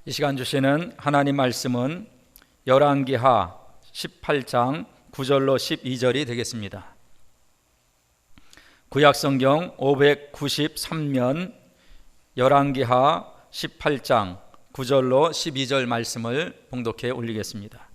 이 시간 주시는 하나님 말씀은 열왕기하 18장 9절로 12절이 되겠습니다. 구약성경 593면 열왕기하 18장 9절로 12절 말씀을 봉독해 올리겠습니다.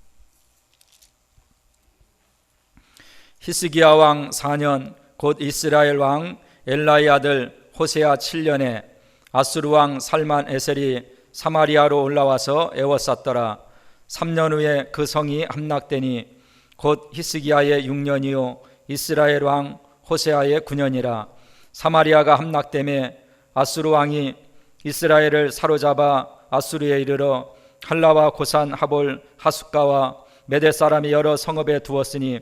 히스기야 왕 4년 곧 이스라엘 왕 엘라의 아들 호세아 7년에 아수르 왕 살만 에셀이 사마리아로 올라와서 에워쌌더라. 3년 후에 그 성이 함락되니 곧 히스기야의 6년이요 이스라엘 왕 호세아의 9년이라. 사마리아가 함락되매 아수르 왕이 이스라엘을 사로잡아 아수르에 이르러 할라와 고산 하볼 하숫가와 메대 사람의 여러 성읍에 두었으니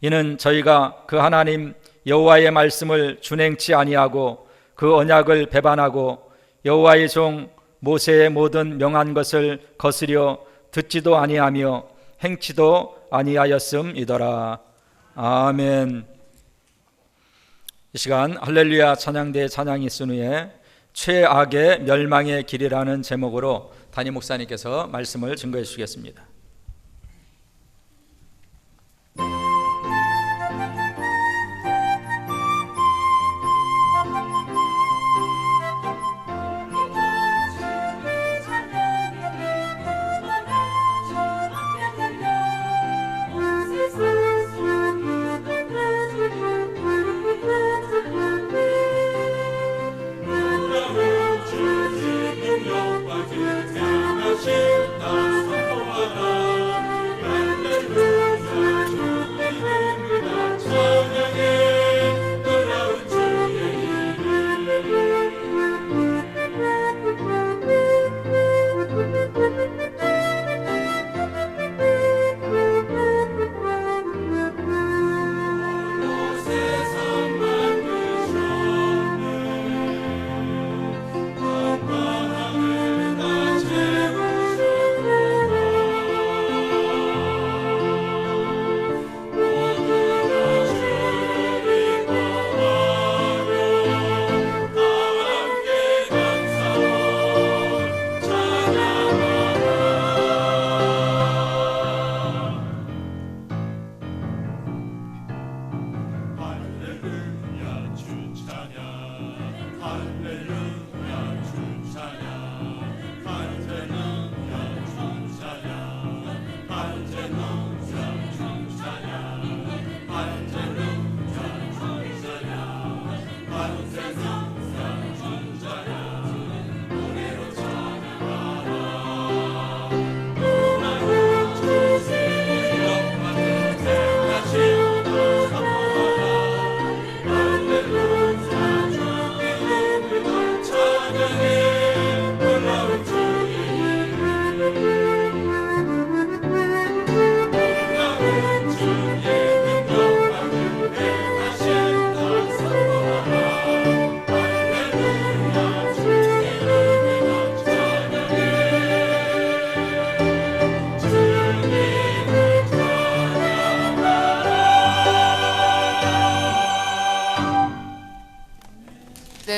이는 저희가 그 하나님 여호와의 말씀을 준행치 아니하고 그 언약을 배반하고 여호와의 종 모세의 모든 명한 것을 거스려 듣지도 아니하며 행치도 아니하였음이더라. 아멘. 이 시간 할렐루야 찬양대 찬양이 있은 후에 최악의 멸망의 길이라는 제목으로 담임 목사님께서 말씀을 증거해 주시겠습니다.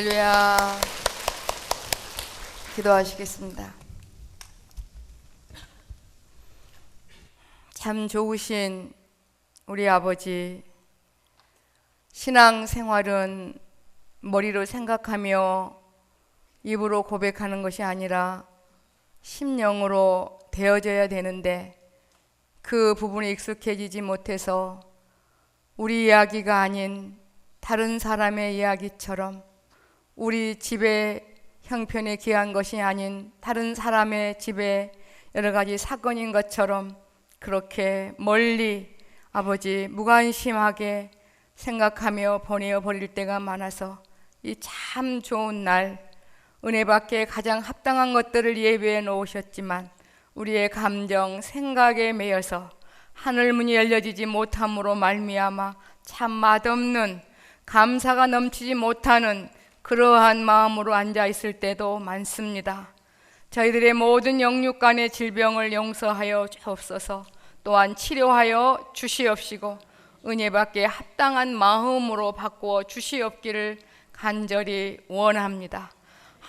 할렐루야. 기도하시겠습니다. 참 좋으신 우리 아버지, 신앙생활은 머리로 생각하며 입으로 고백하는 것이 아니라 심령으로 되어져야 되는데 그 부분에 익숙해지지 못해서 우리 이야기가 아닌 다른 사람의 이야기처럼 우리 집의 형편에 귀한 것이 아닌 다른 사람의 집에 여러 가지 사건인 것처럼 그렇게 멀리 아버지 무관심하게 생각하며 보내어 버릴 때가 많아서 이 참 좋은 날 은혜 받기에 가장 합당한 것들을 예배해 놓으셨지만 우리의 감정, 생각에 매여서 하늘문이 열려지지 못함으로 말미암아 참 맛없는 감사가 넘치지 못하는 그러한 마음으로 앉아 있을 때도 많습니다. 저희들의 모든 영육간의 질병을 용서하여 주옵소서. 또한 치료하여 주시옵시고 은혜 받기에 합당한 마음으로 바꾸어 주시옵기를 간절히 원합니다.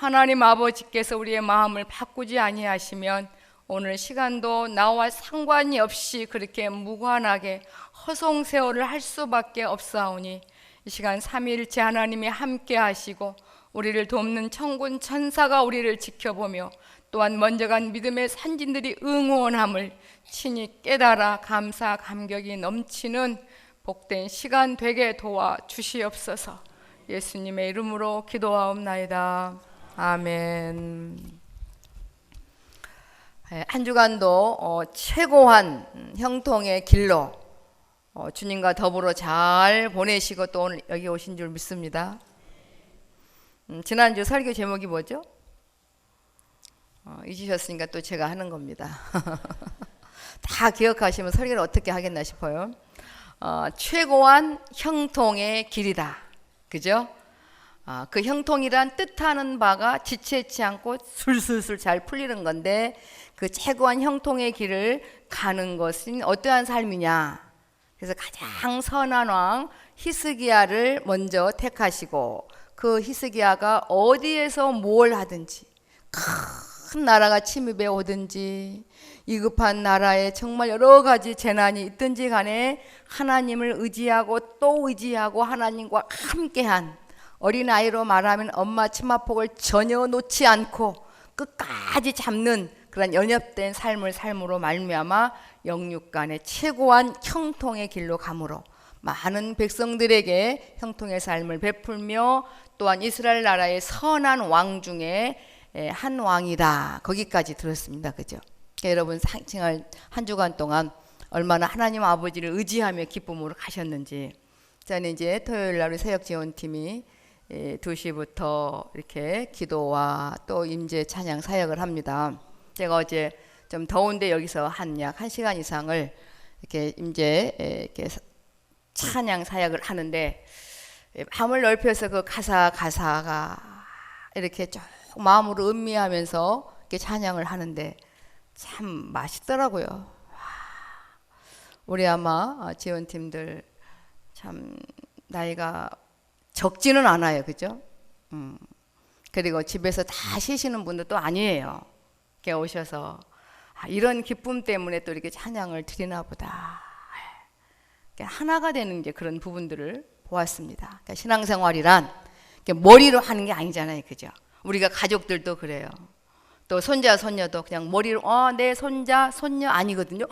하나님 아버지께서 우리의 마음을 바꾸지 아니하시면 오늘 시간도 나와 상관이 없이 그렇게 무관하게 허송세월을 할 수밖에 없사오니 이 시간 삼위일체 하나님이 함께 하시고 우리를 돕는 천군 천사가 우리를 지켜보며 또한 먼저 간 믿음의 선진들이 응원함을 친히 깨달아 감사 감격이 넘치는 복된 시간 되게 도와 주시옵소서. 예수님의 이름으로 기도하옵나이다. 아멘. 한 주간도 최고한 형통의 길로 주님과 더불어 잘 보내시고 또 오늘 여기 오신 줄 믿습니다. 지난주 설교 제목이 뭐죠? 잊으셨으니까 또 제가 하는 겁니다. 다 기억하시면 설교를 어떻게 하겠나 싶어요. 최고한 형통의 길이다. 그죠? 그 형통이란 뜻하는 바가 지체치 않고 술술술 잘 풀리는 건데 그 최고한 형통의 길을 가는 것은 어떠한 삶이냐. 그래서 가장 선한 왕 히스기야를 먼저 택하시고 그 히스기야가 어디에서 뭘 하든지 큰 나라가 침입해 오든지 위급한 나라에 정말 여러 가지 재난이 있든지 간에 하나님을 의지하고 또 의지하고 하나님과 함께한 어린아이로 말하면 엄마 치마폭을 전혀 놓지 않고 끝까지 잡는 그런 연협된 삶으로 말미암아 영육간의 최고한 형통의 길로 가므로 많은 백성들에게 형통의 삶을 베풀며 또한 이스라엘 나라의 선한 왕 중에 한 왕이다. 거기까지 들었습니다. 그죠? 여러분 한 주간 동안 얼마나 하나님 아버지를 의지하며 기쁨으로 가셨는지. 저는 이제 토요일 날 우리 새역지원팀이 2시부터 이렇게 기도와 또 임재 찬양 사역을 합니다. 제가 어제 좀 더운데 여기서 약 1시간 이상을 이렇게 임재 이렇게 찬양 사역을 하는데 밤을 넓혀서 그 가사가 이렇게 쭉 마음으로 음미하면서 이렇게 찬양을 하는데 참 맛있더라고요. 우리 아마 지원팀들 참 나이가 적지는 않아요. 그죠? 그리고 집에서 다 쉬시는 분들도 아니에요. 이렇게 오셔서 이런 기쁨 때문에 또 이렇게 찬양을 드리나 보다. 하나가 되는 이제 그런 부분들을 보았습니다. 그러니까 신앙생활이란 머리로 하는 게 아니잖아요. 그죠? 우리가 가족들도 그래요. 또 손자, 손녀도 그냥 머리로 내 손자, 손녀 아니거든요.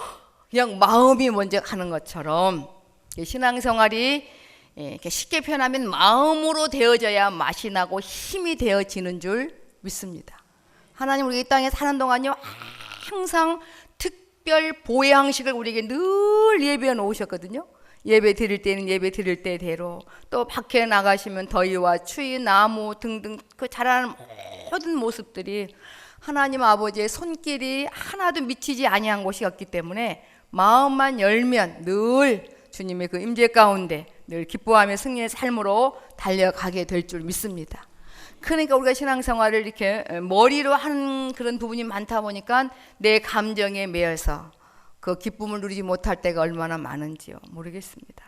그냥 마음이 먼저 가는 것처럼 신앙생활이 이렇게 쉽게 표현하면 마음으로 되어져야 맛이 나고 힘이 되어지는 줄 믿습니다. 하나님 우리 이 땅에 사는 동안요 항상 특별 보양식을 우리에게 늘 예배해 놓으셨거든요. 예배 드릴 때는 예배 드릴 때대로 또 밖에 나가시면 더위와 추위, 나무 등등 그 자라는 모든 모습들이 하나님 아버지의 손길이 하나도 미치지 아니한 곳이었기 때문에 마음만 열면 늘 주님의 그 임재 가운데 늘 기뻐하며 승리의 삶으로 달려가게 될 줄 믿습니다. 그러니까 우리가 신앙생활을 이렇게 머리로 하는 그런 부분이 많다 보니까 내 감정에 매여서 그 기쁨을 누리지 못할 때가 얼마나 많은지요 모르겠습니다.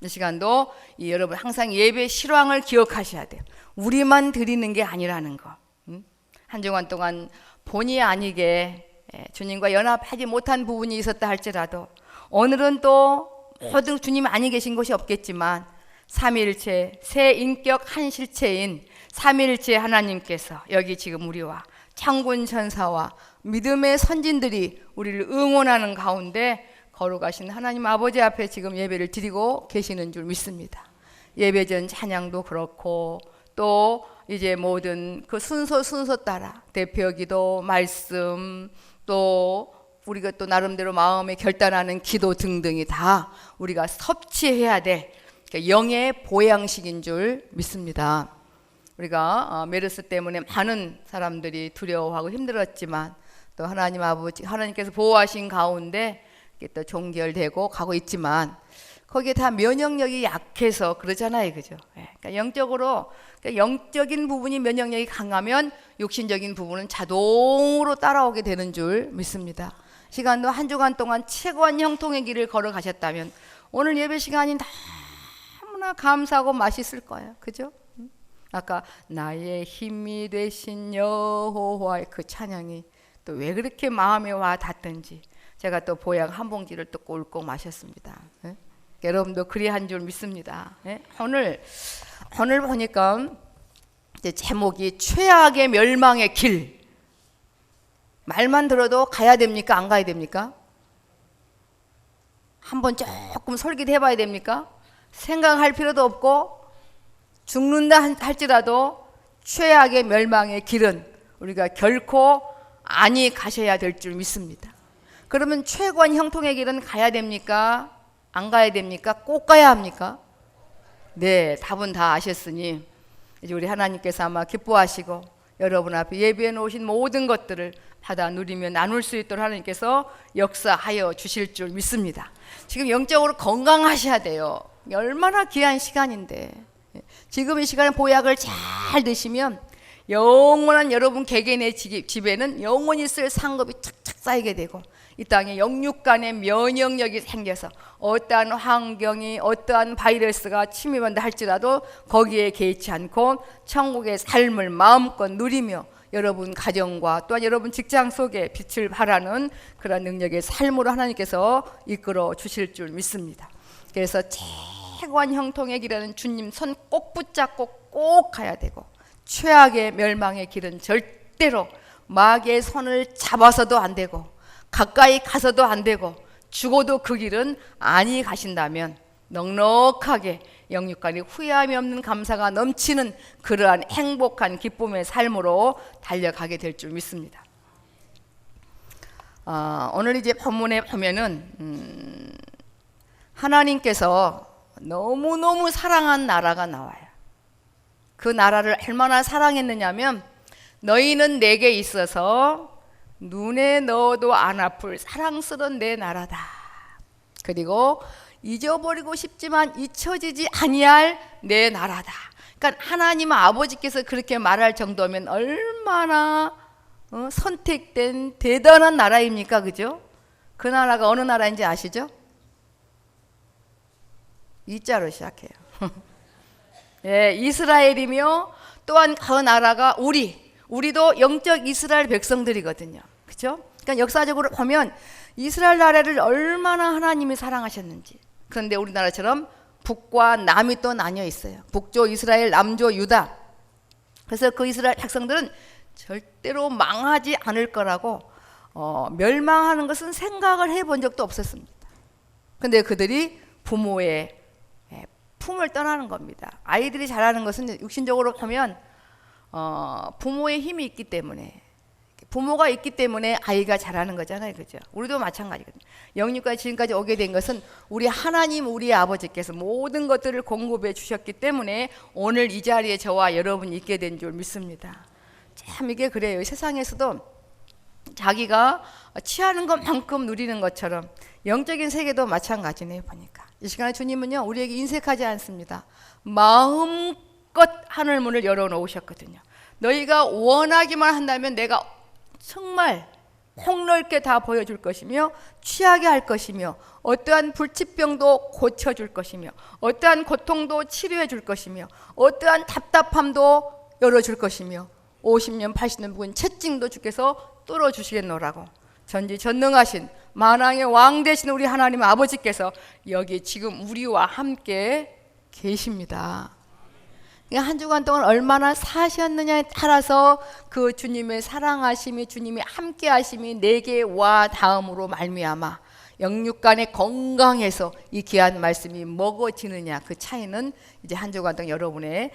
이 시간도 여러분 항상 예배 실황을 기억하셔야 돼요. 우리만 드리는 게 아니라는 거. 한 주간 동안 본의 아니게 주님과 연합하지 못한 부분이 있었다 할지라도 오늘은 또 모든 주님 아니 계신 곳이 없겠지만 삼위일체 새 인격 한 실체인 삼위일체 하나님께서 여기 지금 우리와 창군 천사와 믿음의 선진들이 우리를 응원하는 가운데 거룩하신 하나님 아버지 앞에 지금 예배를 드리고 계시는 줄 믿습니다. 예배전 찬양도 그렇고 또 이제 모든 그 순서 따라 대표기도 말씀 또 우리가 또 나름대로 마음에 결단하는 기도 등등이 다 우리가 섭취해야 될 영의 보양식인 줄 믿습니다. 우리가 메르스 때문에 많은 사람들이 두려워하고 힘들었지만 또 하나님 아버지 하나님께서 보호하신 가운데 또 종결되고 가고 있지만 거기에 다 면역력이 약해서 그러잖아요. 그죠? 그러니까 영적인 부분이 면역력이 강하면 육신적인 부분은 자동으로 따라오게 되는 줄 믿습니다. 시간도 한 주간 동안 최고한 형통의 길을 걸어가셨다면 오늘 예배 시간이 너무나 감사하고 맛있을 거예요. 그죠? 아까 나의 힘이 되신 여호와의 그 찬양이 또 왜 그렇게 마음에 와 닿던지 제가 또 보약 한 봉지를 또 꿀꺽 마셨습니다. 예? 여러분도 그리한 줄 믿습니다. 예? 오늘 보니까 이제 제목이 최악의 멸망의 길. 말만 들어도 가야 됩니까? 안 가야 됩니까? 한번 조금 솔깃해 봐야 됩니까? 생각할 필요도 없고 죽는다 할지라도 최악의 멸망의 길은 우리가 결코 아니 가셔야 될 줄 믿습니다. 그러면 최고한 형통의 길은 가야 됩니까? 안 가야 됩니까? 꼭 가야 합니까? 네, 답은 다 아셨으니 이제 우리 하나님께서 아마 기뻐하시고 여러분 앞에 예비해 놓으신 모든 것들을 받아 누리며 나눌 수 있도록 하나님께서 역사하여 주실 줄 믿습니다. 지금 영적으로 건강하셔야 돼요. 얼마나 귀한 시간인데 지금 이 시간에 보약을 잘 드시면 영원한 여러분 개개인의 집에는 영원히 쓸 상급이 착착 쌓이게 되고 이 땅에 영육간의 면역력이 생겨서 어떠한 환경이 어떠한 바이러스가 침입한다 할지라도 거기에 개의치 않고 천국의 삶을 마음껏 누리며 여러분 가정과 또한 여러분 직장 속에 빛을 발하는 그런 능력의 삶으로 하나님께서 이끌어 주실 줄 믿습니다. 그래서 최고한 형통의 길에는 주님 손 꼭 붙잡고 꼭 가야 되고 최악의 멸망의 길은 절대로 마귀의 손을 잡아서도 안 되고 가까이 가서도 안 되고 죽어도 그 길은 아니 가신다면 넉넉하게 영육간에 후회함이 없는 감사가 넘치는 그러한 행복한 기쁨의 삶으로 달려가게 될 줄 믿습니다. 오늘 이제 본문에 보면은 하나님께서 너무너무 사랑한 나라가 나와요. 그 나라를 얼마나 사랑했느냐면 너희는 내게 있어서 눈에 넣어도 안 아플 사랑스러운 내 나라다. 그리고 잊어버리고 싶지만 잊혀지지 아니할 내 나라다. 그러니까 하나님 아버지께서 그렇게 말할 정도면 얼마나 선택된 대단한 나라입니까? 그죠? 그 나라가 어느 나라인지 아시죠? 이자로 시작해요. 예, 이스라엘이며 또한 그 나라가 우리도 영적 이스라엘 백성들이거든요. 그렇죠? 그러니까 역사적으로 보면 이스라엘 나라를 얼마나 하나님이 사랑하셨는지. 그런데 우리나라처럼 북과 남이 또 나뉘어 있어요. 북조 이스라엘, 남조 유다. 그래서 그 이스라엘 백성들은 절대로 망하지 않을 거라고 멸망하는 것은 생각을 해본 적도 없었습니다. 그런데 그들이 부모의 품을 떠나는 겁니다. 아이들이 자라는 것은 육신적으로 보면 부모의 힘이 있기 때문에 부모가 있기 때문에 아이가 자라는 거잖아요. 그죠? 우리도 마찬가지거든요. 영육까지 지금까지 오게 된 것은 우리 하나님 우리 아버지께서 모든 것들을 공급해 주셨기 때문에 오늘 이 자리에 저와 여러분이 있게 된 줄 믿습니다. 참 이게 그래요. 세상에서도 자기가 취하는 것만큼 누리는 것처럼 영적인 세계도 마찬가지네요. 보니까 이 시간에 주님은요 우리에게 인색하지 않습니다. 마음껏 하늘문을 열어놓으셨거든요. 너희가 원하기만 한다면 내가 정말 폭넓게 다 보여줄 것이며 취하게 할 것이며 어떠한 불치병도 고쳐줄 것이며 어떠한 고통도 치료해 줄 것이며 어떠한 답답함도 열어줄 것이며 50년 80년 묵은 채증도 주께서 뚫어주시겠노라고 전지전능하신 만왕의 왕 되신 우리 하나님 아버지께서 여기 지금 우리와 함께 계십니다. 한 주간 동안 얼마나 사셨느냐에 따라서 그 주님의 사랑하심이 주님이 함께 하심이 내게 와 닿음으로 말미암아 영육간의 건강해서 이 귀한 말씀이 먹어지느냐 그 차이는 이제 한 주간 동안 여러분의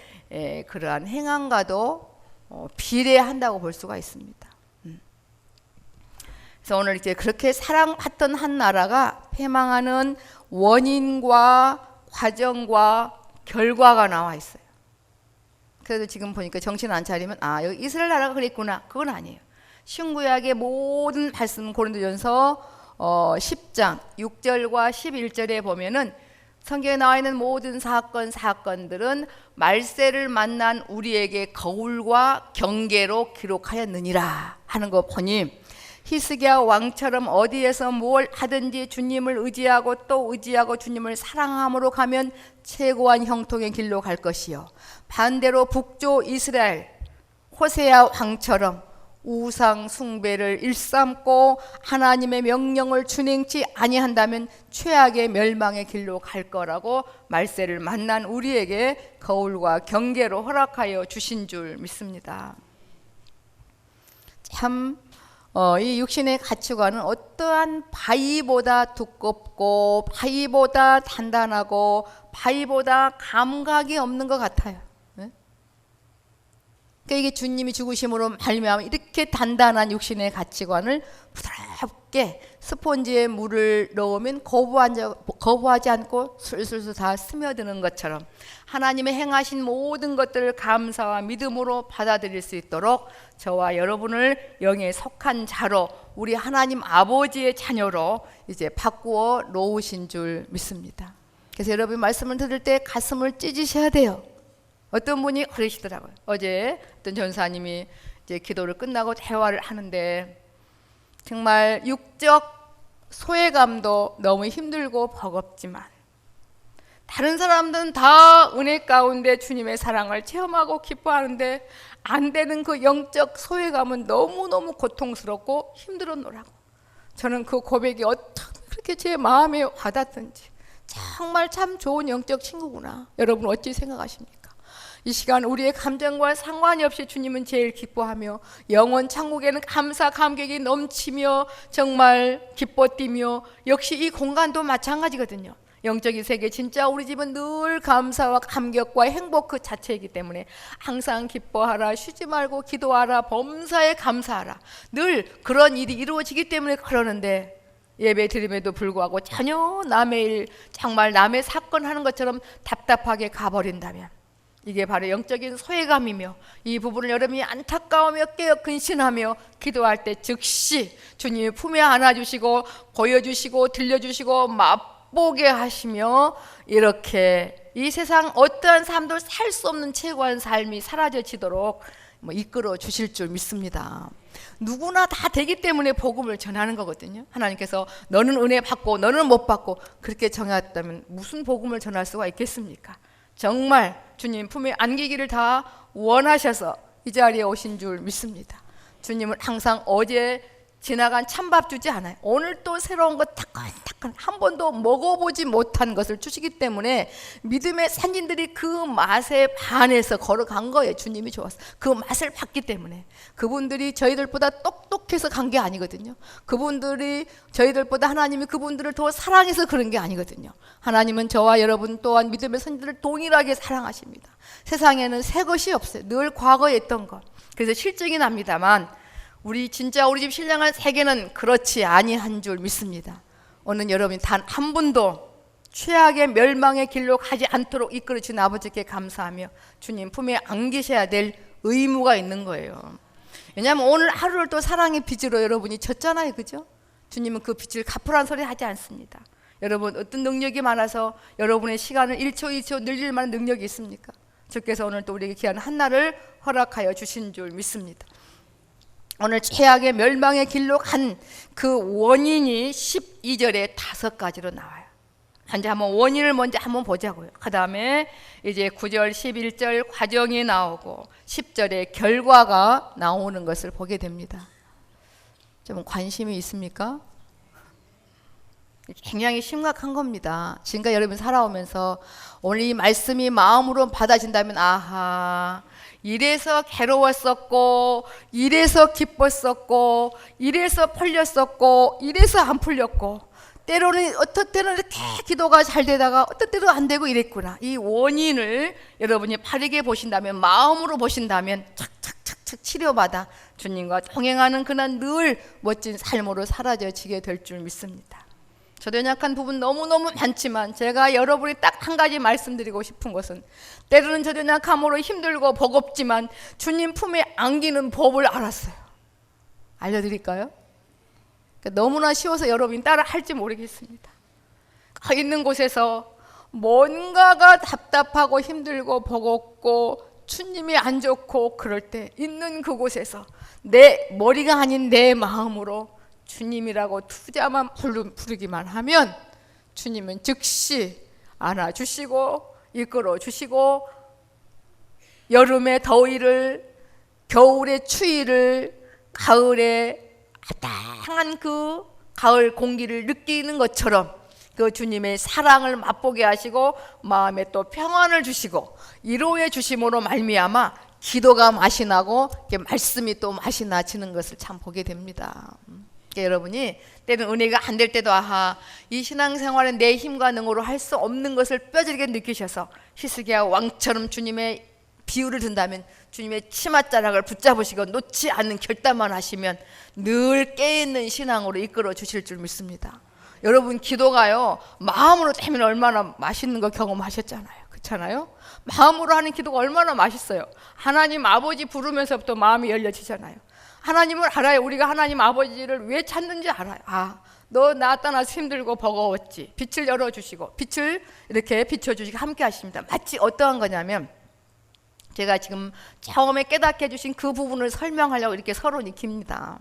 그러한 행함과도 비례한다고 볼 수가 있습니다. 그래서 오늘 이제 그렇게 사랑받던 한 나라가 패망하는 원인과 과정과 결과가 나와 있어요. 그래도 지금 보니까 정신 안 차리면 여기 이스라엘 나라가 그랬구나. 그건 아니에요. 신구약의 모든 말씀 고린도전서 10장 6절과 11절에 보면은 성경에 나와 있는 모든 사건들은 말세를 만난 우리에게 거울과 경계로 기록하였느니라 하는 거 보니 히스기야 왕처럼 어디에서 뭘 하든지 주님을 의지하고 또 의지하고 주님을 사랑함으로 가면 최고한 형통의 길로 갈 것이요, 반대로 북조 이스라엘 호세아 왕처럼 우상 숭배를 일삼고 하나님의 명령을 준행치 아니한다면 최악의 멸망의 길로 갈 거라고 말세를 만난 우리에게 거울과 경계로 허락하여 주신 줄 믿습니다. 참 이 육신의 가치관은 어떠한 바위보다 두껍고 바위보다 단단하고 바위보다 감각이 없는 것 같아요. 그러니까 이게 주님이 죽으심으로 말미암아 이렇게 단단한 육신의 가치관을 부드럽게 스폰지에 물을 넣으면 거부하지 않고 술술술 다 스며드는 것처럼 하나님의 행하신 모든 것들을 감사와 믿음으로 받아들일 수 있도록 저와 여러분을 영에 속한 자로, 우리 하나님 아버지의 자녀로 이제 바꾸어 놓으신 줄 믿습니다. 그래서 여러분 말씀을 들을 때 가슴을 찢으셔야 돼요. 어떤 분이 그러시더라고요. 어제 어떤 전사님이 이제 기도를 끝나고 대화를 하는데 정말 육적 소외감도 너무 힘들고 버겁지만 다른 사람들은 다 은혜 가운데 주님의 사랑을 체험하고 기뻐하는데 안 되는 그 영적 소외감은 너무너무 고통스럽고 힘들었노라고. 저는 그 고백이 어떻게 그렇게 제 마음에 와닿던지, 정말 참 좋은 영적 친구구나. 여러분 어찌 생각하십니까? 이 시간 우리의 감정과 상관이 없이 주님은 제일 기뻐하며 영원 천국에는 감사 감격이 넘치며 정말 기뻐 뛰며, 역시 이 공간도 마찬가지거든요. 영적인 세계 진짜 우리 집은 늘 감사와 감격과 행복 그 자체이기 때문에 항상 기뻐하라, 쉬지 말고 기도하라, 범사에 감사하라, 늘 그런 일이 이루어지기 때문에 그러는데 예배 드림에도 불구하고 전혀 남의 일, 정말 남의 사건 하는 것처럼 답답하게 가버린다면 이게 바로 영적인 소외감이며, 이 부분을 여러분이 안타까우며 깨어 근신하며 기도할 때 즉시 주님의 품에 안아주시고 보여주시고 들려주시고 맛보게 하시며 이렇게 이 세상 어떠한 삶도 살 수 없는 최고한 삶이 사라져지도록 이끌어 주실 줄 믿습니다. 누구나 다 되기 때문에 복음을 전하는 거거든요. 하나님께서 너는 은혜 받고 너는 못 받고 그렇게 정했다면 무슨 복음을 전할 수가 있겠습니까? 정말 주님 품에 안기기를 다 원하셔서 이 자리에 오신 줄 믿습니다. 주님은 항상 어제 지나간 찬밥 주지 않아요. 오늘 또 새로운 것 따끈따끈 한 번도 먹어보지 못한 것을 주시기 때문에 믿음의 선진들이 그 맛에 반해서 걸어간 거예요. 주님이 좋았어. 그 맛을 봤기 때문에. 그분들이 저희들보다 똑똑해서 간 게 아니거든요. 그분들이 저희들보다 하나님이 그분들을 더 사랑해서 그런 게 아니거든요. 하나님은 저와 여러분 또한 믿음의 선진들을 동일하게 사랑하십니다. 세상에는 새 것이 없어요. 늘 과거에 있던 것. 그래서 실증이 납니다만 우리 진짜 우리 집 신령한 세계는 그렇지 아니한 줄 믿습니다. 오늘 여러분이 단 한 분도 최악의 멸망의 길로 가지 않도록 이끌어 주신 아버지께 감사하며 주님 품에 안기셔야 될 의무가 있는 거예요. 왜냐하면 오늘 하루를 또 사랑의 빚으로 여러분이 졌잖아요, 그죠? 주님은 그 빚을 갚으라는 소리 하지 않습니다. 여러분 어떤 능력이 많아서 여러분의 시간을 1초 2초 늘릴 만한 능력이 있습니까? 주께서 오늘 또 우리에게 귀한 한날을 허락하여 주신 줄 믿습니다. 오늘 최악의 멸망의 길로 간 그 원인이 12절에 5가지로 나와요. 이제 한번 원인을 먼저 한번 보자고요. 그 다음에 이제 9절, 11절 과정이 나오고 10절에 결과가 나오는 것을 보게 됩니다. 좀 관심이 있습니까? 굉장히 심각한 겁니다. 지금까지 여러분 살아오면서 오늘 이 말씀이 마음으로 받아진다면 아하, 이래서 괴로웠었고 이래서 기뻤었고 이래서 풀렸었고 이래서 안 풀렸고 때로는 어떤 때는 이렇게 기도가 잘 되다가 어떤 때는 안 되고 이랬구나. 이 원인을 여러분이 바르게 보신다면, 마음으로 보신다면 착착착착 치료받아 주님과 동행하는 그날 늘 멋진 삶으로 사라져지게 될 줄 믿습니다. 저도 연약한 부분 너무너무 많지만 제가 여러분이 딱 한 가지 말씀드리고 싶은 것은 때로는 저도 연약함으로 힘들고 버겁지만 주님 품에 안기는 법을 알았어요. 알려드릴까요? 그러니까 너무나 쉬워서 여러분이 따라 할지 모르겠습니다. 가 있는 곳에서 뭔가가 답답하고 힘들고 버겁고 주님이 안 좋고 그럴 때 있는 그곳에서 내 머리가 아닌 내 마음으로 주님이라고 투자만 부르기만 하면 주님은 즉시 안아주시고 이끌어 주시고 여름의 더위를, 겨울의 추위를, 가을의 아당한 그 가을 공기를 느끼는 것처럼 그 주님의 사랑을 맛보게 하시고 마음에 또 평안을 주시고 위로해 주심으로 말미암아 기도가 맛이 나고 말씀이 또 맛이 나지는 것을 참 보게 됩니다. 여러분이 때는 은혜가 안 될 때도 아하, 이 신앙생활은 내 힘과 능으로 할 수 없는 것을 뼈저리게 느끼셔서 히스기야 왕처럼 주님의 비유를 든다면 주님의 치맛자락을 붙잡으시고 놓지 않는 결단만 하시면 늘 깨있는 신앙으로 이끌어 주실 줄 믿습니다. 여러분 기도가요, 마음으로 되면 얼마나 맛있는 거 경험하셨잖아요. 그렇잖아요? 마음으로 하는 기도가 얼마나 맛있어요. 하나님 아버지 부르면서부터 마음이 열려지잖아요. 하나님을 알아요. 우리가 하나님 아버지를 왜 찾는지 알아요. 아, 너 나 떠나서 힘들고 버거웠지. 빛을 열어주시고 빛을 이렇게 비춰주시고 함께 하십니다. 마치 어떠한 거냐면 제가 지금 처음에 깨닫게 해주신 그 부분을 설명하려고 이렇게 서로 익힙니다.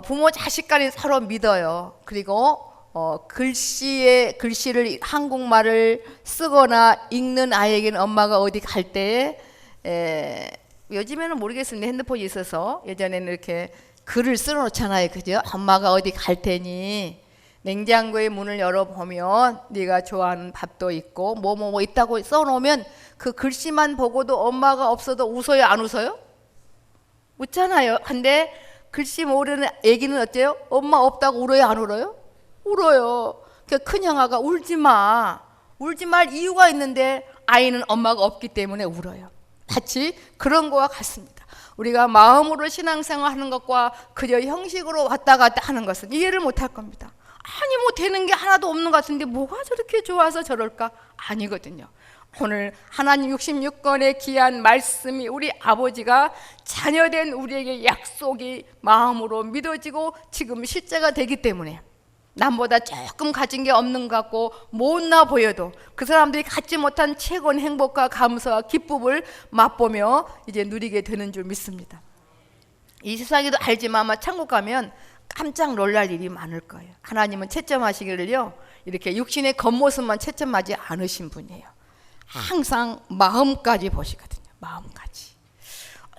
부모 자식 간에 서로 믿어요. 그리고 글씨를 한국말을 쓰거나 읽는 아이에게는 엄마가 어디 갈 때에 요즘에는 모르겠습니다. 핸드폰이 있어서 예전에는 이렇게 글을 써놓잖아요. 그죠? 엄마가 어디 갈 테니 냉장고의 문을 열어보면 네가 좋아하는 밥도 있고 뭐 있다고 써놓으면 그 글씨만 보고도 엄마가 없어도 웃어요? 안 웃어요? 웃잖아요. 근데 글씨 모르는 애기는 어때요? 엄마 없다고 울어요? 안 울어요? 울어요. 그 큰 형아가 울지 마. 울지 말 이유가 있는데 아이는 엄마가 없기 때문에 울어요. 마치 그런 거와 같습니다. 우리가 마음으로 신앙생활 하는 것과 그저 형식으로 왔다 갔다 하는 것은 이해를 못할 겁니다. 아니 뭐 되는 게 하나도 없는 것 같은데 뭐가 저렇게 좋아서 저럴까? 아니거든요. 오늘 하나님 66권의 귀한 말씀이 우리 아버지가 자녀된 우리에게 약속이 마음으로 믿어지고 지금 실제가 되기 때문에 남보다 조금 가진 게 없는 것 같고 못나 보여도 그 사람들이 갖지 못한 최고의 행복과 감사와 기쁨을 맛보며 이제 누리게 되는 줄 믿습니다. 이 세상에도 알지만 아마 천국 가면 깜짝 놀랄 일이 많을 거예요. 하나님은 채점하시기를요 이렇게 육신의 겉모습만 채점하지 않으신 분이에요. 항상 마음까지 보시거든요. 마음까지.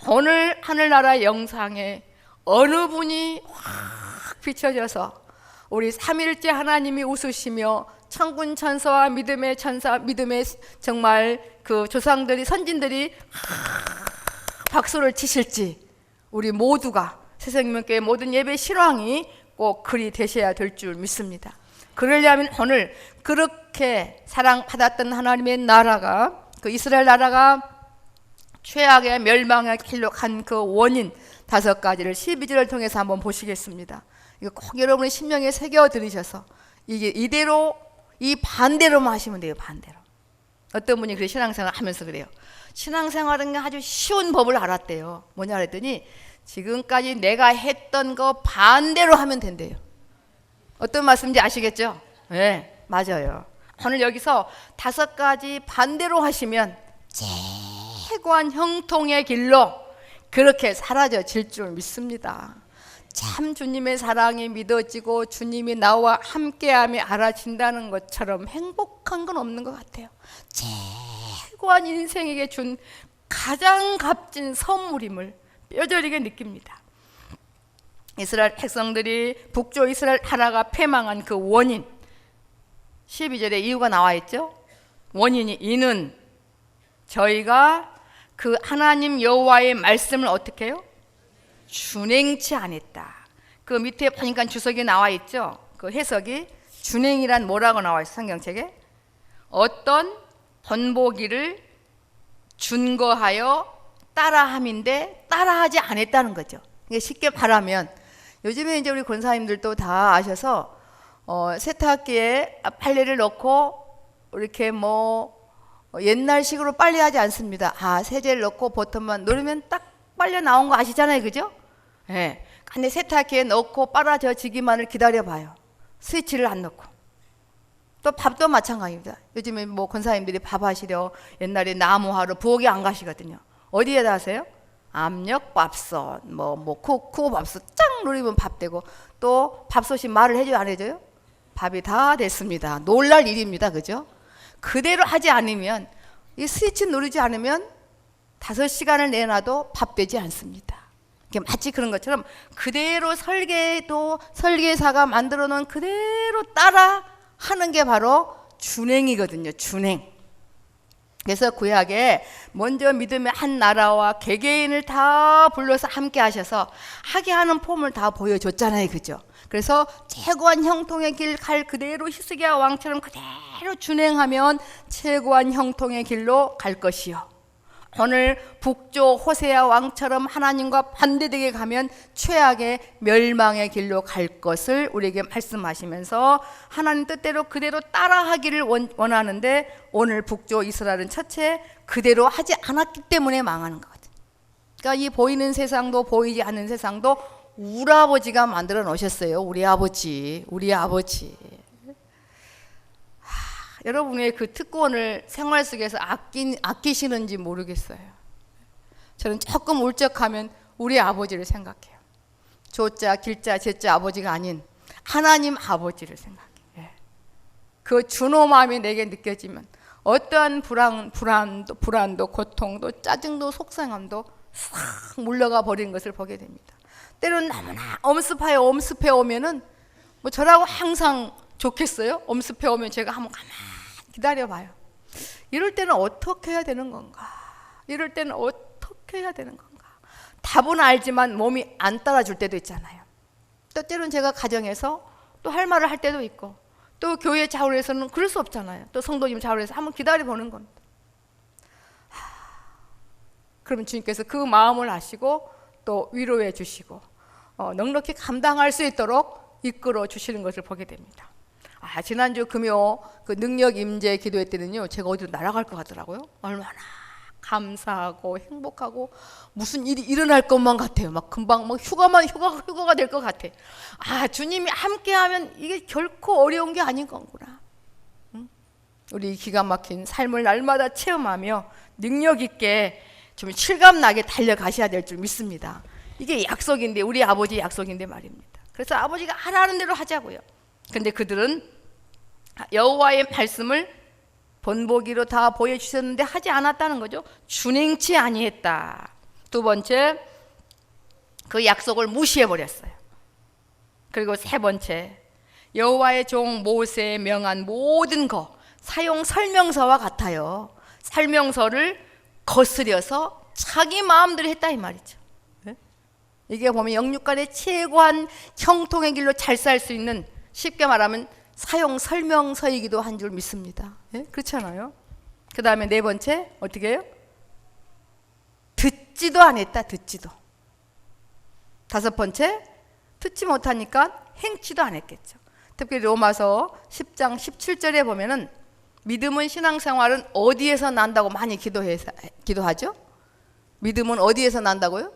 오늘 하늘나라 영상에 어느 분이 확 비춰져서 우리 삼일째 하나님이 웃으시며 천군 천사와 믿음의 천사, 믿음의 정말 그 조상들이 선진들이 박수를 치실지 우리 모두가 새생명교회 모든 예배 실황이 꼭 그리 되셔야 될 줄 믿습니다. 그러려면 오늘 그렇게 사랑받았던 하나님의 나라가 그 이스라엘 나라가 최악의 멸망의 길로 간 그 원인 5가지를 12절을 통해서 한번 보시겠습니다. 이거 꼭 여러분의 심령에 새겨 들으셔서 이게 이대로 이 반대로만 하시면 돼요. 반대로. 어떤 분이 그래 신앙생활 하면서 그래요. 신앙생활은 아주 쉬운 법을 알았대요. 뭐냐 그랬더니 지금까지 내가 했던 거 반대로 하면 된대요. 어떤 말씀인지 아시겠죠? 네, 맞아요. 오늘 여기서 5가지 반대로 하시면 최고한 형통의 길로 그렇게 사라져질 줄 믿습니다. 참 주님의 사랑이 믿어지고 주님이 나와 함께함이 알아진다는 것처럼 행복한 건 없는 것 같아요. 최고한 인생에게 준 가장 값진 선물임을 뼈저리게 느낍니다. 이스라엘 백성들이 북쪽 이스라엘 나라가 패망한 그 원인 12절에 이유가 나와 있죠. 원인이 이는 저희가 그 하나님 여호와의 말씀을 어떻게 해요? 준행치 않았다. 그 밑에 보니까 주석이 나와 있죠. 그 해석이 준행이란 뭐라고 나와 있어요? 성경책에 어떤 본보기를 준거하여 따라함인데 따라하지 않았다는 거죠. 쉽게 말하면 요즘에 이제 우리 권사님들도 다 아셔서 세탁기에 빨래를 넣고 이렇게 뭐 옛날식으로 빨래하지 않습니다. 세제를 넣고 버튼만 누르면 딱 빨래 나온 거 아시잖아요, 그죠? 예. 근데 세탁기에 넣고 빨아져지기만을 기다려봐요. 스위치를 안 넣고. 또 밥도 마찬가지입니다. 요즘에 뭐 권사님들이 밥 하시려 옛날에 나무하러 부엌에 안 가시거든요. 어디에다 하세요? 압력밥솥, 쿠쿠밥솥 짱 누르면 밥 되고, 또 밥솥이 말을 해줘요, 안 해줘요? 밥이 다 됐습니다. 놀랄 일입니다. 그죠? 그대로 하지 않으면, 이 스위치 누르지 않으면 5시간을 내놔도 밥 되지 않습니다. 마치 그런 것처럼 그대로 설계사가 만들어 놓은 그대로 따라 하는 게 바로 준행이거든요. 준행. 그래서 구약에 먼저 믿음의 한 나라와 개개인을 다 불러서 함께 하셔서 하게 하는 폼을 다 보여줬잖아요. 그죠? 그래서 최고한 형통의 길 갈 그대로 히스기야 왕처럼 그대로 준행하면 최고한 형통의 길로 갈 것이요. 오늘 북조 호세아 왕처럼 하나님과 반대되게 가면 최악의 멸망의 길로 갈 것을 우리에게 말씀하시면서 하나님 뜻대로 그대로 따라하기를 원하는데, 오늘 북조 이스라엘은 첫째 그대로 하지 않았기 때문에 망하는 거거든요. 그러니까 이 보이는 세상도 보이지 않는 세상도 우리아버지가 만들어 놓으셨어요. 우리 아버지. 여러분의 그 특권을 생활 속에서 아끼시는지 모르겠어요. 저는 조금 울적하면 우리 아버지를 생각해요. 조자, 길자, 제자 아버지가 아닌 하나님 아버지를 생각해요. 그 준호마음이 내게 느껴지면 어떠한 불안도, 고통도, 짜증도, 속상함도 싹 물러가 버리는 것을 보게 됩니다. 때로는 너무나 엄습해 오면은 저라고 항상 좋겠어요? 엄습해 오면 제가 한번 가만히 기다려봐요. 이럴 때는 어떻게 해야 되는 건가? 답은 알지만 몸이 안 따라줄 때도 있잖아요. 또 때로는 제가 가정에서 또 할 말을 할 때도 있고, 또 교회 차원에서는 그럴 수 없잖아요. 또 성도님 차원에서 한번 기다려보는 겁니다. 그러면 주님께서 그 마음을 아시고 또 위로해 주시고 넉넉히 감당할 수 있도록 이끌어 주시는 것을 보게 됩니다. 지난주 금요 그 능력 임재 기도회 때는요, 제가 어디로 날아갈 것 같더라고요. 얼마나 감사하고 행복하고 무슨 일이 일어날 것만 같아요. 막 금방 휴가가 될 것 같아. 주님이 함께하면 이게 결코 어려운 게 아닌 거구나. 우리 기가 막힌 삶을 날마다 체험하며 능력 있게 좀 실감나게 달려가셔야 될 줄 믿습니다. 이게 약속인데, 우리 아버지 약속인데 말입니다. 그래서 아버지가 하라는 대로 하자고요. 근데 그들은 여호와의 말씀을 본보기로 다 보여주셨는데 하지 않았다는 거죠. 준행치 아니했다. 두 번째, 그 약속을 무시해버렸어요. 그리고 세 번째, 여호와의 종 모세에 명한 모든 것, 사용 설명서와 같아요. 설명서를 거스려서 자기 마음대로 했다 이 말이죠. 이게 보면 영육간의 최고한 형통의 길로 잘 살 수 있는, 쉽게 말하면 사용 설명서이기도 한 줄 믿습니다. 그렇잖아요. 그 다음에 네 번째 어떻게 해요? 듣지도 안 했다. 다섯 번째, 듣지 못하니까 행치도 안 했겠죠. 특히 로마서 10장 17절에 보면은 믿음은 신앙생활은 어디에서 난다고 많이 기도하죠? 믿음은 어디에서 난다고요?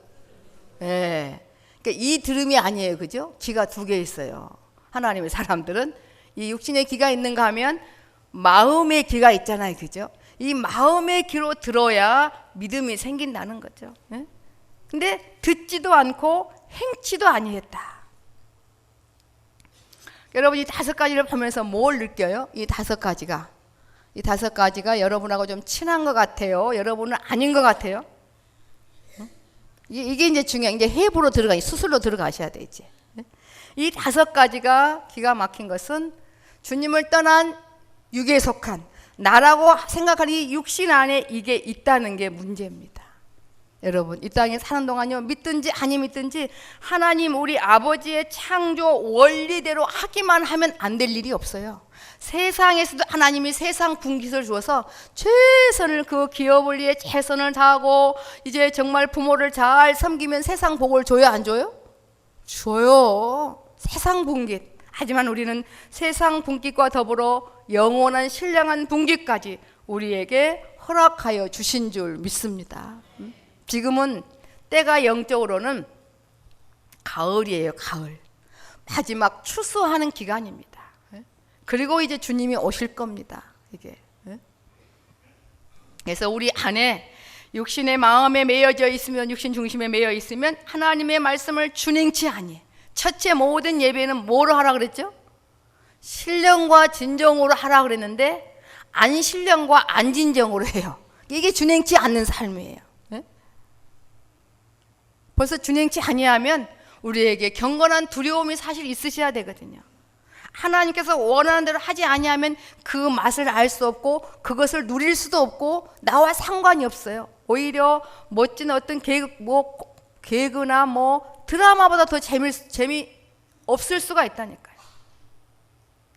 그러니까 이 들음이 아니에요. 그죠? 귀가 2개 있어요. 하나님의 사람들은 이 육신의 귀가 있는가 하면 마음의 귀가 있잖아요. 그죠? 이 마음의 귀로 들어야 믿음이 생긴다는 거죠. 근데 듣지도 않고 행치도 아니했다. 여러분 이 5가지를 보면서 뭘 느껴요? 이 5가지가 여러분하고 좀 친한 것 같아요? 여러분은 아닌 것 같아요? 이게 이제 중요한, 이제 해부로 수술로 들어가셔야 돼. 이제 이 5가지가 기가 막힌 것은 주님을 떠난 육에 속한 나라고 생각하는 이 육신 안에 이게 있다는 게 문제입니다. 여러분 이 땅에 사는 동안요, 믿든지 아니 믿든지 하나님 우리 아버지의 창조 원리대로 하기만 하면 안 될 일이 없어요. 세상에서도 하나님이 세상 분깃을 주어서 최선을, 그 기업을 위해 최선을 다하고 이제 정말 부모를 잘 섬기면 세상 복을 줘요, 안 줘요? 줘요. 세상 분깃. 하지만 우리는 세상 분깃과 더불어 영원한 신령한 분깃까지 우리에게 허락하여 주신 줄 믿습니다. 지금은 때가 영적으로는 가을이에요. 가을. 마지막 추수하는 기간입니다. 그리고 이제 주님이 오실 겁니다. 이게. 그래서 우리 안에 육신의 마음에 매여져 있으면, 육신 중심에 매여 있으면 하나님의 말씀을 준행치 아니해. 첫째 모든 예배는 뭐로 하라 그랬죠? 신령과 진정으로 하라 그랬는데 안신령과 안진정으로 해요. 이게 준행치 않는 삶이에요. 네? 벌써 준행치 아니하면 우리에게 경건한 두려움이 사실 있으셔야 되거든요. 하나님께서 원하는 대로 하지 아니하면 그 맛을 알 수 없고 그것을 누릴 수도 없고 나와 상관이 없어요. 오히려 멋진 어떤 개그나 드라마보다 더 재미 없을 수가 있다니까요.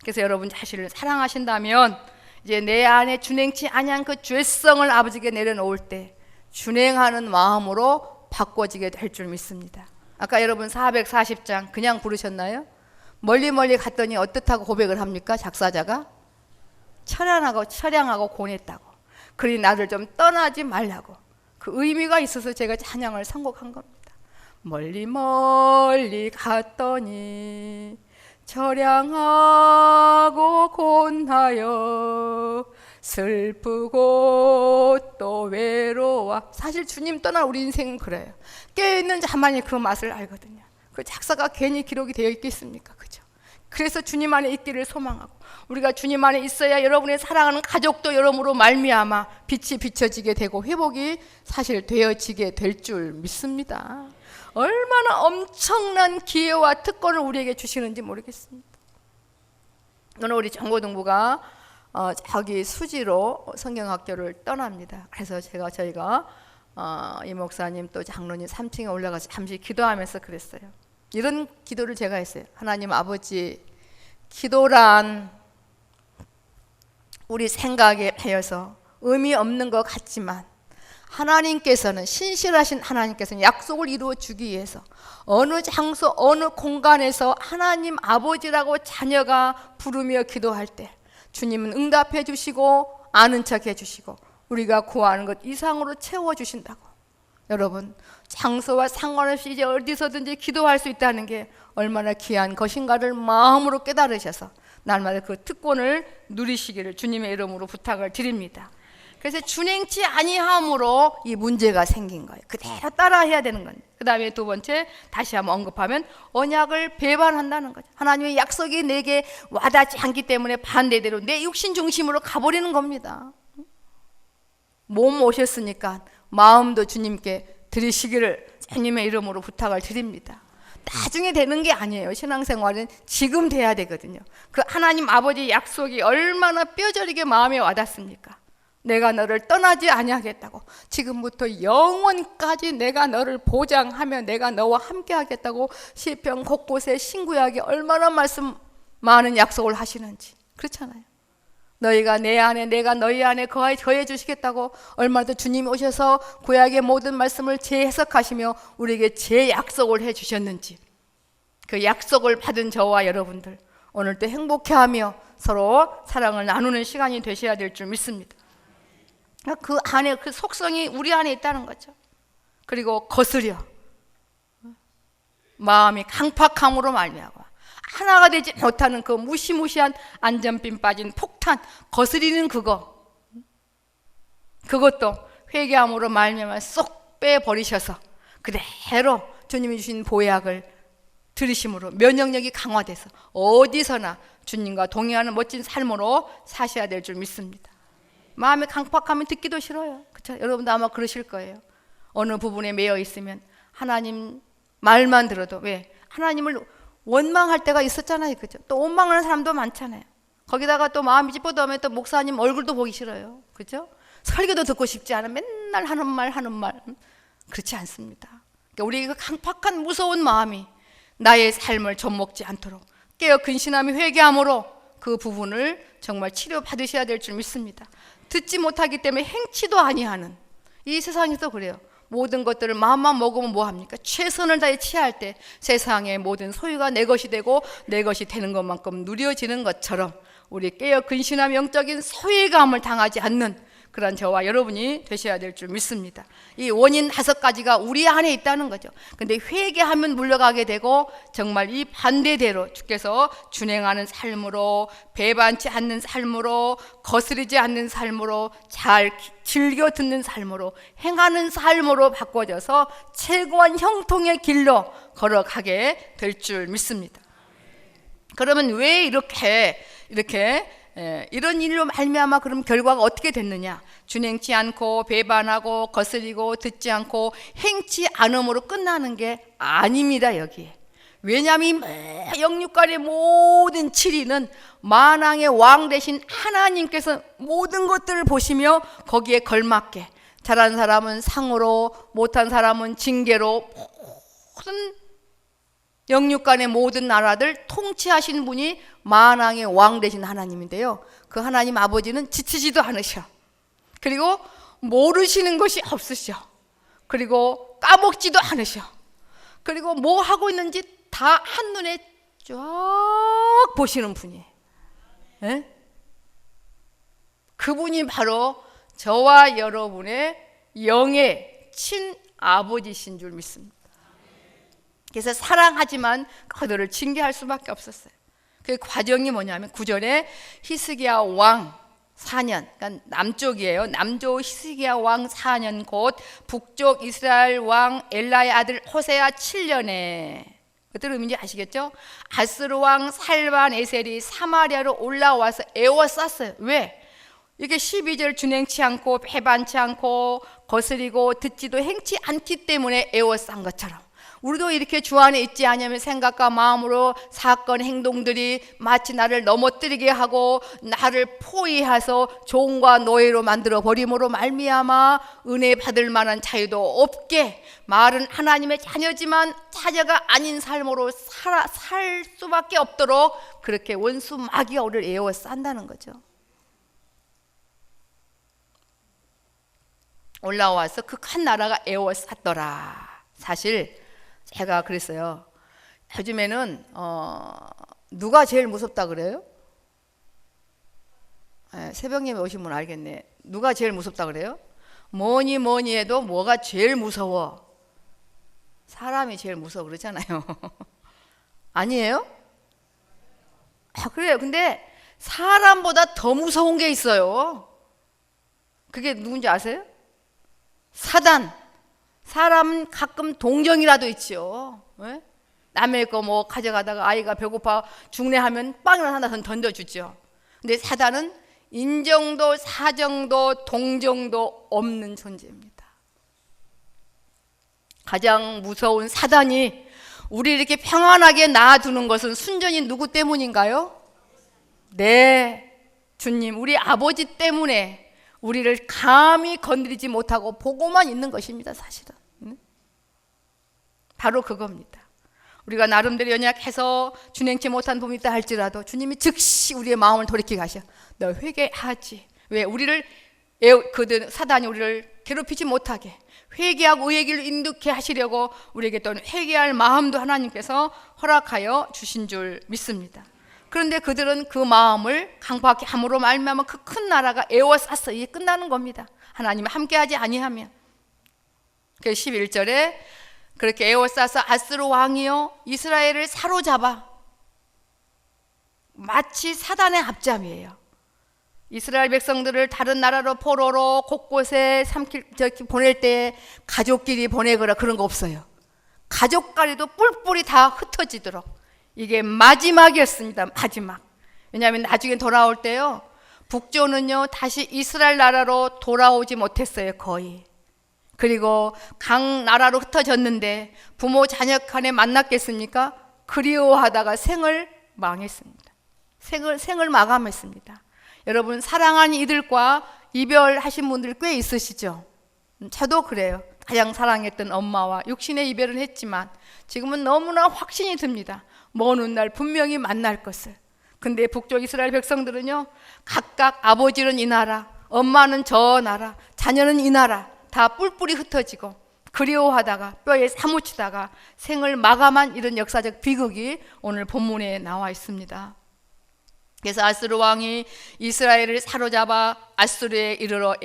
그래서 여러분 자신을 사랑하신다면 이제 내 안에 준행치 아니한 그 죄성을 아버지께 내려놓을 때 준행하는 마음으로 바꿔지게 될 줄 믿습니다. 아까 여러분 440장 그냥 부르셨나요? 멀리 갔더니 어떻다고 고백을 합니까? 작사자가 처량하고 고뇌했다고. 그러니 나를 좀 떠나지 말라고. 그 의미가 있어서 제가 찬양을 선곡한 겁니다. 멀리 갔더니 처량하고 곤하여 슬프고 또 외로워. 사실 주님 떠난 우리 인생은 그래요. 깨어있는 자만이 그 맛을 알거든요. 그 작사가 괜히 기록이 되어 있겠습니까? 그죠? 그래서 주님 안에 있기를 소망하고 우리가 주님 안에 있어야 여러분의 사랑하는 가족도 여러분으로 말미암아 빛이 비춰지게 되고 회복이 사실 되어지게 될 줄 믿습니다. 얼마나 엄청난 기회와 특권을 우리에게 주시는지 모르겠습니다. 오늘 우리 정고등부가 저기 수지로 성경학교를 떠납니다. 그래서 저희가 이 목사님 또 장로님 3층에 올라가서 잠시 기도하면서 그랬어요. 이런 기도를 제가 했어요. 하나님 아버지, 기도란 우리 생각에 패여서 의미 없는 것 같지만 하나님께서는, 신실하신 하나님께서는 약속을 이루어 주기 위해서 어느 장소 어느 공간에서 하나님 아버지라고 자녀가 부르며 기도할 때 주님은 응답해 주시고 아는 척 해주시고 우리가 구하는 것 이상으로 채워주신다고. 여러분, 장소와 상관없이 이제 어디서든지 기도할 수 있다는 게 얼마나 귀한 것인가를 마음으로 깨달으셔서 날마다 그 특권을 누리시기를 주님의 이름으로 부탁을 드립니다. 그래서 준행치 아니함으로 이 문제가 생긴 거예요. 그대로 따라해야 되는 거예요. 그 다음에 두 번째, 다시 한번 언급하면 언약을 배반한다는 거죠. 하나님의 약속이 내게 와닿지 않기 때문에 반대대로 내 육신 중심으로 가버리는 겁니다. 몸 오셨으니까 마음도 주님께 드리시기를 주님의 이름으로 부탁을 드립니다. 나중에 되는 게 아니에요. 신앙생활은 지금 돼야 되거든요. 그 하나님 아버지 약속이 얼마나 뼈저리게 마음에 와닿습니까? 내가 너를 떠나지 아니하겠다고, 지금부터 영원까지 내가 너를 보장하며 내가 너와 함께 하겠다고 시편 곳곳에 신구약에 얼마나 많은 약속을 하시는지. 그렇잖아요. 너희가 내 안에 내가 너희 안에 거해 주시겠다고 얼마나 더 주님이 오셔서 구약의 모든 말씀을 재해석하시며 우리에게 재약속을 해 주셨는지. 그 약속을 받은 저와 여러분들 오늘도 행복해하며 서로 사랑을 나누는 시간이 되셔야 될 줄 믿습니다. 그 안에 그 속성이 우리 안에 있다는 거죠. 그리고 거스려 마음이 강팍함으로 말미암아 하나가 되지 못하는 그 무시무시한 안전핀 빠진 폭탄, 거스리는 그것도 회개함으로 말미암아 쏙 빼버리셔서 그대로 주님이 주신 보약을 들으심으로 면역력이 강화돼서 어디서나 주님과 동행하는 멋진 삶으로 사셔야 될 줄 믿습니다. 마음이 강팍하면 듣기도 싫어요. 그렇죠? 여러분도 아마 그러실 거예요. 어느 부분에 매여 있으면 하나님 말만 들어도 왜 하나님을 원망할 때가 있었잖아요. 그죠? 또 원망하는 사람도 많잖아요. 거기다가 또 마음이 찌뿌둥하면 또 목사님 얼굴도 보기 싫어요. 그죠? 설교도 듣고 싶지 않아. 맨날 하는 말 그렇지 않습니다. 그러니까 우리 그 강팍한 무서운 마음이 나의 삶을 좀먹지 않도록 깨어 근신하며 회개함으로 그 부분을 정말 치료받으셔야 될 줄 믿습니다. 듣지 못하기 때문에 행치도 아니하는 이 세상에서 그래요. 모든 것들을 마음만 먹으면 뭐합니까? 최선을 다해 취할 때 세상의 모든 소유가 내 것이 되고 내 것이 되는 것만큼 누려지는 것처럼 우리 깨어 근신하며 영적인 소외감을 당하지 않는 그런 저와 여러분이 되셔야 될 줄 믿습니다. 이 원인 5가지가 우리 안에 있다는 거죠. 근데 회개하면 물러가게 되고 정말 이 반대대로 주께서 준행하는 삶으로, 배반치 않는 삶으로, 거스르지 않는 삶으로, 잘 즐겨 듣는 삶으로, 행하는 삶으로 바꿔져서 최고한 형통의 길로 걸어가게 될 줄 믿습니다. 그러면 왜 이런 일로 말미암아 그럼 결과가 어떻게 됐느냐? 준행치 않고 배반하고 거스리고 듣지 않고 행치 않음으로 끝나는 게 아닙니다. 여기 왜냐하면 영육간의 모든 치리는 만왕의 왕 되신 하나님께서 모든 것들을 보시며 거기에 걸맞게 잘한 사람은 상으로, 못한 사람은 징계로 모든 영육간의 모든 나라들 통치하신 분이 만왕의 왕 되신 하나님인데요, 그 하나님 아버지는 지치지도 않으셔. 그리고 모르시는 것이 없으셔. 그리고 까먹지도 않으셔. 그리고 뭐 하고 있는지 다 한눈에 쫙 보시는 분이에요. 네? 그분이 바로 저와 여러분의 영의 친아버지신 줄 믿습니다. 그래서 사랑하지만 그들을 징계할 수밖에 없었어요. 그 과정이 뭐냐면 9절에 히스기야 왕 4년, 그러니까 남쪽이에요. 남쪽 히스기야 왕 4년 곧 북쪽 이스라엘 왕 엘라의 아들 호세아 7년에, 어떤 의미인지 아시겠죠? 아스루 왕 살반 에셀이 사마리아로 올라와서 에워쌌어요. 왜? 이게 12절 준행치 않고 배반치 않고 거스리고 듣지도 행치 않기 때문에 에워싼 것처럼 우리도 이렇게 주 안에 있지 않으면 생각과 마음으로 사건 행동들이 마치 나를 넘어뜨리게 하고 나를 포위해서 종과 노예로 만들어 버림으로 말미암아 은혜 받을 만한 자유도 없게, 말은 하나님의 자녀지만 자녀가 아닌 삶으로 살 수밖에 없도록 그렇게 원수 마귀가 우리를 에워싼다는 거죠. 올라와서 그 큰 나라가 에워쌌더라. 사실 제가 그랬어요. 요즘에는 누가 제일 무섭다 그래요? 새벽님에 오신 분 알겠네. 누가 제일 무섭다 그래요? 뭐니 해도 뭐가 제일 무서워? 사람이 제일 무서워 그러잖아요. 아니에요? 그래요. 근데 사람보다 더 무서운 게 있어요. 그게 누군지 아세요? 사단. 사람은 가끔 동정이라도 있지요. 왜? 남의 거 뭐 가져가다가 아이가 배고파 죽네 하면 빵이나 하나 던져주죠. 근데 사단은 인정도 사정도 동정도 없는 존재입니다. 가장 무서운 사단이 우리 이렇게 평안하게 놔두는 것은 순전히 누구 때문인가요? 네, 주님, 우리 아버지 때문에 우리를 감히 건드리지 못하고 보고만 있는 것입니다. 사실은 바로 그겁니다. 우리가 나름대로 연약해서 준행치 못한 부분이 있다 할지라도 주님이 즉시 우리의 마음을 돌이키게 하셔. 너 회개하지. 왜? 우리를 사단이 우리를 괴롭히지 못하게 회개하고 의의 길로 인도케 하시려고 우리에게 또 회개할 마음도 하나님께서 허락하여 주신 줄 믿습니다. 그런데 그들은 그 마음을 강박히 함으로 말미암아 그 큰 나라가 에워쌌어. 이게 끝나는 겁니다. 하나님이 함께하지 아니하면. 그래서 11절에 그렇게 에워싸서 아스루 왕이요 이스라엘을 사로잡아, 마치 사단의 앞잡이에요. 이스라엘 백성들을 다른 나라로 포로로 곳곳에 보낼 때 가족끼리 보내거나 그런 거 없어요. 가족간에도 뿔뿔이 다 흩어지도록. 이게 마지막이었습니다. 마지막. 왜냐하면 나중에 돌아올 때요, 북조는요 다시 이스라엘 나라로 돌아오지 못했어요. 거의. 그리고 각 나라로 흩어졌는데 부모 자녀 간에 만났겠습니까? 그리워하다가 생을 망했습니다. 생을 마감했습니다. 여러분, 사랑하는 이들과 이별하신 분들 꽤 있으시죠? 저도 그래요. 가장 사랑했던 엄마와 육신의 이별은 했지만 지금은 너무나 확신이 듭니다. 먼 훗날 분명히 만날 것을. 근데 북쪽 이스라엘 백성들은요, 각각 아버지는 이 나라, 엄마는 저 나라, 자녀는 이 나라 다 뿔뿔이 흩어지고 그리워하다가 뼈에 사무치다가 생을 마감한 이런 역사적 비극이 오늘 본문에 나와 있습니다. 그래서 아수르 왕이 이스라엘을 사로잡아 아수르에 이르러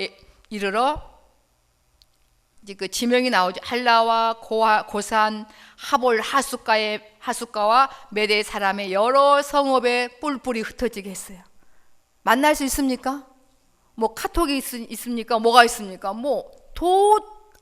이제 그 지명이 나오죠. 할라와 고산, 하볼, 하숫가와 메대 사람의 여러 성읍에 뿔뿔이 흩어지게 했어요. 만날 수 있습니까? 뭐 카톡이 있습니까? 뭐가 있습니까? 뭐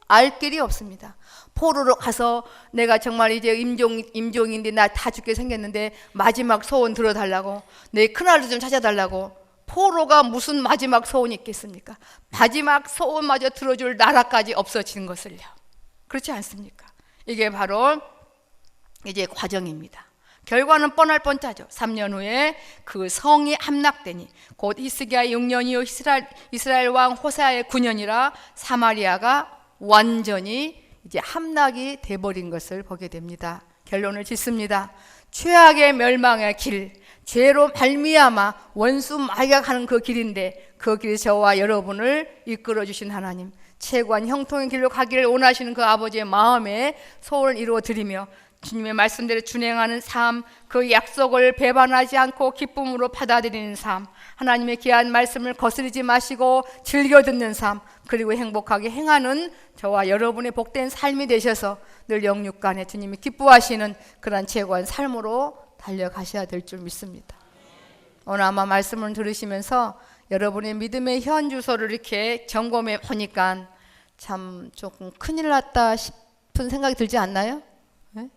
알 길이 없습니다. 포로로 가서 내가 정말 이제 임종인데 나 다 죽게 생겼는데 마지막 소원 들어달라고, 내 큰아들 좀 찾아달라고. 포로가 무슨 마지막 소원이 있겠습니까? 마지막 소원마저 들어줄 나라까지 없어지는 것을요. 그렇지 않습니까? 이게 바로 이제 과정입니다. 결과는 뻔할 뻔짜죠. 3년 후에 그 성이 함락되니, 곧 히스기야 6년 이후 이스라엘 왕 호세아의 9년이라 사마리아가 완전히 이제 함락이 돼버린 것을 보게 됩니다. 결론을 짓습니다. 최악의 멸망의 길, 죄로 말미암아 원수 마약하는 그 길인데, 그 길에 저와 여러분을 이끌어 주신 하나님, 최고한 형통의 길로 가기를 원하시는 그 아버지의 마음에 소원을 이루어 드리며 주님의 말씀대로 준행하는 삶, 그 약속을 배반하지 않고 기쁨으로 받아들이는 삶, 하나님의 귀한 말씀을 거스르지 마시고 즐겨 듣는 삶, 그리고 행복하게 행하는 저와 여러분의 복된 삶이 되셔서 늘 영육간에 주님이 기뻐하시는 그런 최고한 삶으로 달려가셔야 될 줄 믿습니다. 오늘 아마 말씀을 들으시면서 여러분의 믿음의 현주소를 이렇게 점검해 보니까 참 조금 큰일 났다 싶은 생각이 들지 않나요? 네?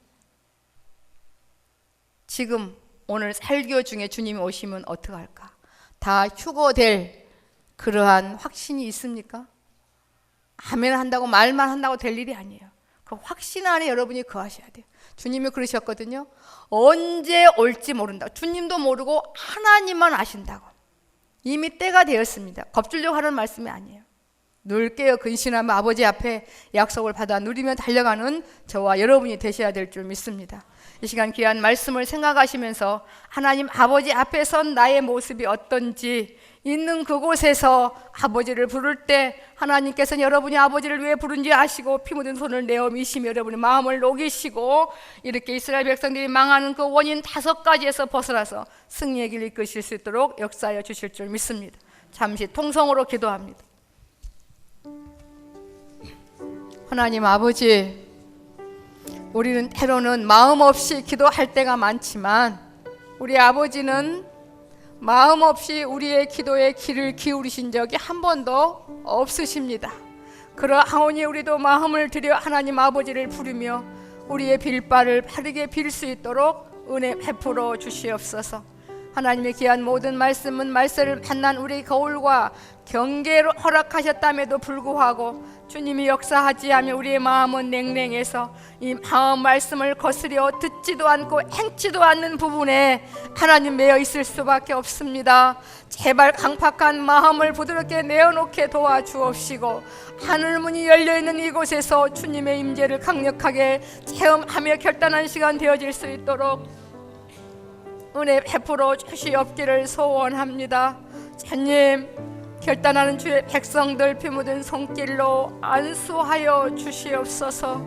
지금 오늘 설교 중에 주님이 오시면 어떡할까? 다 휴거될 그러한 확신이 있습니까? 아멘 한다고 말만 한다고 될 일이 아니에요. 그 확신 안에 여러분이 거하셔야 돼요. 주님이 그러셨거든요. 언제 올지 모른다. 주님도 모르고 하나님만 아신다고. 이미 때가 되었습니다. 겁주려고 하는 말씀이 아니에요. 늘 깨어 근신하며 아버지 앞에 약속을 받아 누리며 달려가는 저와 여러분이 되셔야 될 줄 믿습니다. 이 시간 귀한 말씀을 생각하시면서 하나님 아버지 앞에 선 나의 모습이 어떤지, 있는 그곳에서 아버지를 부를 때 하나님께서는 여러분이 아버지를 왜 부른지 아시고 피 묻은 손을 내어 미시며 여러분의 마음을 녹이시고 이렇게 이스라엘 백성들이 망하는 그 원인 5가지에서 벗어나서 승리의 길을 이끄실 수 있도록 역사하여 주실 줄 믿습니다. 잠시 통성으로 기도합니다. 하나님 아버지, 우리는 때로는 마음 없이 기도할 때가 많지만 우리 아버지는 마음 없이 우리의 기도에 귀를 기울이신 적이 한 번도 없으십니다. 그러하오니 우리도 마음을 들여 하나님 아버지를 부르며 우리의 빌바를 바르게 빌 수 있도록 은혜 베풀어 주시옵소서. 하나님의 귀한 모든 말씀은 말세를 만난 우리 거울과 경계로 허락하셨담에도 불구하고 주님이 역사하지 않으면 우리의 마음은 냉랭해서 이 마음 말씀을 거스려 듣지도 않고 행치도 않는 부분에 하나님 매여 있을 수밖에 없습니다. 제발 강팍한 마음을 부드럽게 내어놓게 도와주옵시고 하늘문이 열려있는 이곳에서 주님의 임재를 강력하게 체험하며 결단한 시간 되어질 수 있도록 은혜 베풀어 주시옵기를 소원합니다. 주님, 결단하는 주의 백성들 피 묻은 손길로 안수하여 주시옵소서.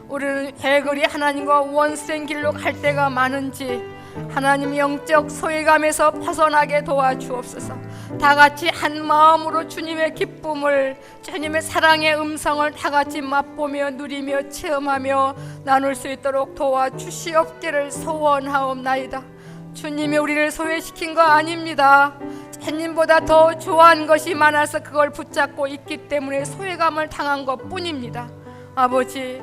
우리는 왜 그리 하나님과 원수된 길로 갈 때가 많은지 하나님 영적 소외감에서 벗어나게 도와주옵소서. 다같이 한 마음으로 주님의 기쁨을, 주님의 사랑의 음성을 다같이 맛보며 누리며 체험하며 나눌 수 있도록 도와주시옵기를 소원하옵나이다. 주님이 우리를 소외시킨 거 아닙니다. 주님보다 더 좋아하는 것이 많아서 그걸 붙잡고 있기 때문에 소외감을 당한 것 뿐입니다. 아버지,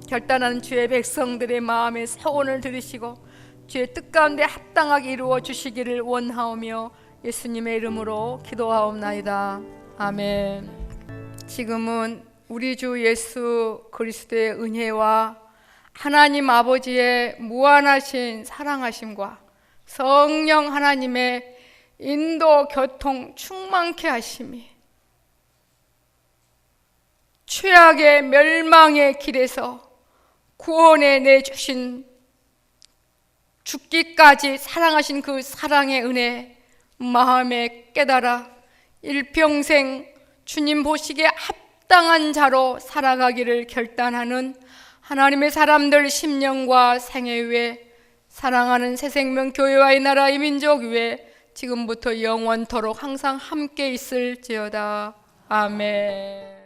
결단하는 주의 백성들의 마음의 소원을 들으시고 주의 뜻 가운데 합당하게 이루어 주시기를 원하오며 예수님의 이름으로 기도하옵나이다. 아멘. 지금은 우리 주 예수 그리스도의 은혜와 하나님 아버지의 무한하신 사랑하심과 성령 하나님의 인도 교통 충만케 하심이 최악의 멸망의 길에서 구원해 내주신 죽기까지 사랑하신 그 사랑의 은혜 마음에 깨달아 일평생 주님 보시기에 합당한 자로 살아가기를 결단하는 하나님의 사람들 심령과 생애 위에 사랑하는 새생명 교회와 이 나라 이 민족 위에 지금부터 영원토록 항상 함께 있을지어다. 아멘.